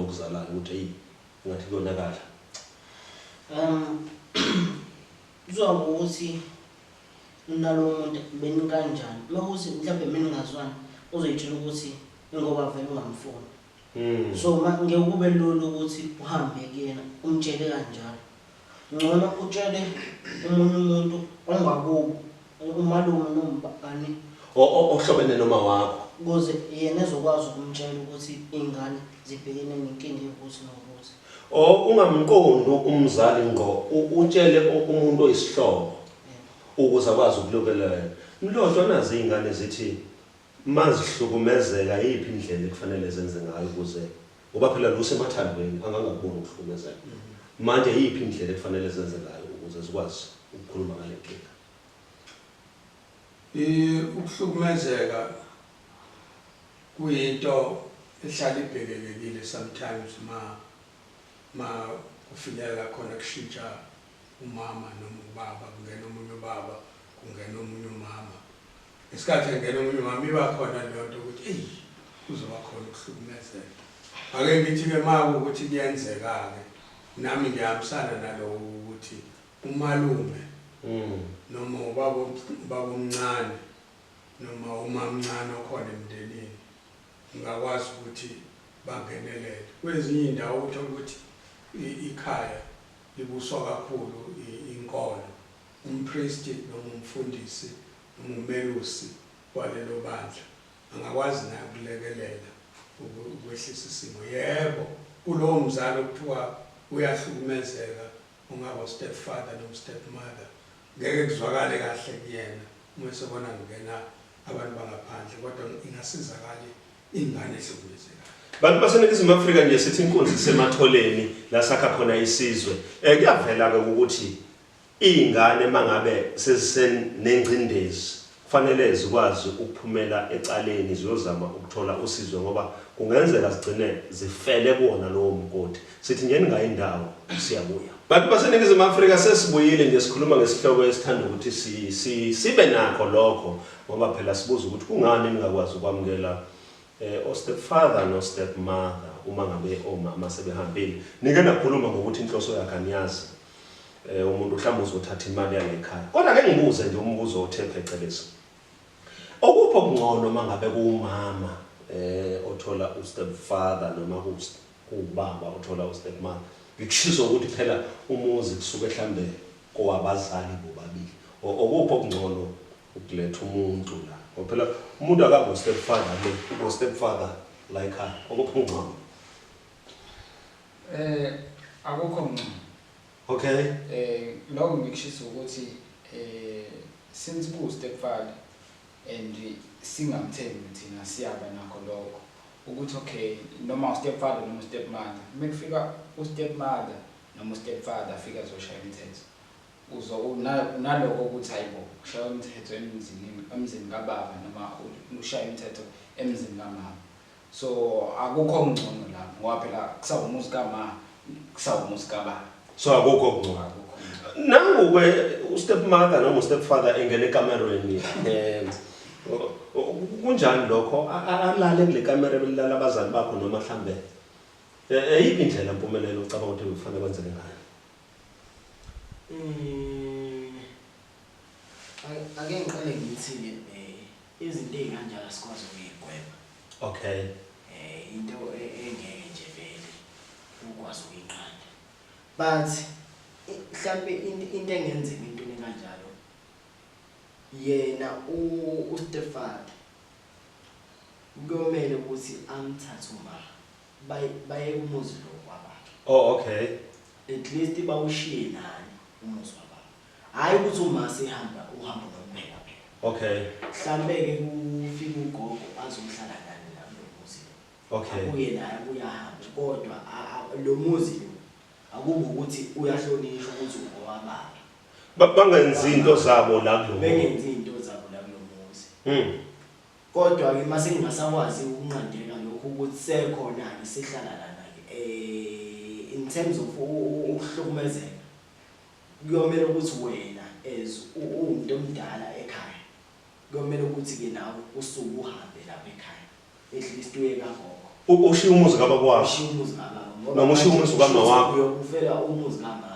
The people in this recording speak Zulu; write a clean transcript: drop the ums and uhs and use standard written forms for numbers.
okuzalayo ukuthi hey ngathi kuyonakala uzwa ukuthi nalo muntu beni kanjani makuthi mhlawumbe mina ngazwana uzoyitshela ukuthi ngoba vele ungamfuni so ngeke lolo ukuthi uhambe kuyena umtshele kanjalo ngcono utshele umunye umuntu ongakubo umalume nombani ohlobene noma wakho ukuze yena ezokwazi ukumtshela ukuthi ingane zibhekene nenkinga yokuthi nokuthi ungamqondo umzali ngqo utshele umuntu oyisihlobo ukuze akwazi ukulokelela mlotshwa nazi izingane zithi mazihlukumezeka yipi indlela ekufanele zenze ngayo ukuze ngoba phela lo semathandweni angangakuboni ukuhlukumezeka manje yipi indlela ekufanele zenze ngayo ukuze zikwazi ukukhuluma ngale nkinga ukuhlukumezeka kuyinto ehlala ibhekekile sometimes ma kufinyelela khona kushintsha umama noma ubaba kungena omunye ubaba kungena omunye umama isikhathi engena omunye umama iba khona lento ukuthi hey kuzoba khona ukuhlukumezeka ake ngithi ke manje ukuthi kuyenzeka ke nami ngiyahambisana nalowo ukuthi umalume noma ubaba omncane noma umamncane okhona emndenini ngakwazi ukuthi bangenelele kwezinye indawo uthola ukuthi ikhaya libuswa kakhulu inkolo umpriest noma umfundisi noma umelusi walelo bandla angakwazi naye ukulekelela ukwehlisa isimo yebo kulowo mzali okuthiwa uyahlukumezeka ungaba stepfather noma stepmother ngeke kuzwakale kahle kuyena uma sebona ngena abantu bangaphandle kodwa ingasizakala ingane ehlukumezeka bantu baseNingizimu Afrika nje sithi inkunzi sematholeni la sakha khona isizwe kuyavela ke ukuthi izingane mangabe sezisenengcindezi kufanele zikwazi ukuphumela ecaleni ziyozama ukuthola usizo ngoba kungenzeka sigcine zifele kuona lowo mgodi sithi nje ningayindawo siyabuya bantu baseNingizimu Afrika sesibuyile nje sikhuluma ngesihloko esithanda ukuthi sibe nakho lokho ngoba phela sibuza ukuthi kungani ningakwazi ukwamukela stepfather no stepmother uma ngabe omama sebehambile nike nakhuluma ngokuthi inhloso yakhe aniyazi umuntu mhlawumbe uzothatha imali yale ekhaya kodwa ke ngibuze nje umbuzo othe phecelezi okupho kungcono mangabe kuumama othola stepfather noma kubaba othola stepmother ngikushisa ukuthi phela umuzi kusuke mhlambe kowabazali bobabili okupho kungcono ukuletha umuntu la phela umuntu akabo stepfather lo stepfather la ekhaya okupho kungcono akukho ngcono okay lokho ngikushisa ukuthi since ku stepfather and singamthembi thina siyaba nakho lokho ukuthi okay noma stepfather noma stepmother mekufika stepmother noma stepfather afika zoshaya imithetho naloko ukuthi hayibo ushaya imithetho emzini kababa noma ushaya imithetho emzini kamama so akukho ngcono lapho ngoba phela kusawumuzi kamama kusawumuzi kababa so akukho kungcono nangu ke stepmother noma stepfather engene ekamerweni kunjani lokho alale kule kamera belala abazali bakho noma mhlambe yipi indlela impumelelo ucabanga ukuthi kufanele kwenzeke ngayo ake ngiqale ngithi izinto ezikanjalo sikwazi ukuyigwema okay into engeke nje vele ukwazi ukuyinqanda but mhlambe into engenzeka into kanjalo yena uStefan kuyomela ukuthi amthathe umama baye umuzi lo kwabakhe okay at least bawushiye nani umuzi wababa hayi ukuthi uma sehamba uhamba nokuphela phela okay mhlambe ke kufika ugogo azomhlala nani la muzi okay uye naye uyahamba kodwa lo muzi akubo ukuthi uyahlonishwa ukuthi ungowababa bangenzi into zabo la kulo bengenzi into zabo la kulo muzi kodwa ke mase ngingasakwazi ukunqandela lokho ukuthi sekhona ke sihlala lana ke in terms of ukuhlukumezeka kuyomela ukuthi wena as umuntu omdala ekhaya kuyomela ukuthi ke nawe usuku uhambe lapha ekhaya at least uye kagogo Ushiya umuzi kababa wakho. Ushiya umuzi kababa. Noma ushiya umuzi kamama wakho. Uyokufela umuzi kamama.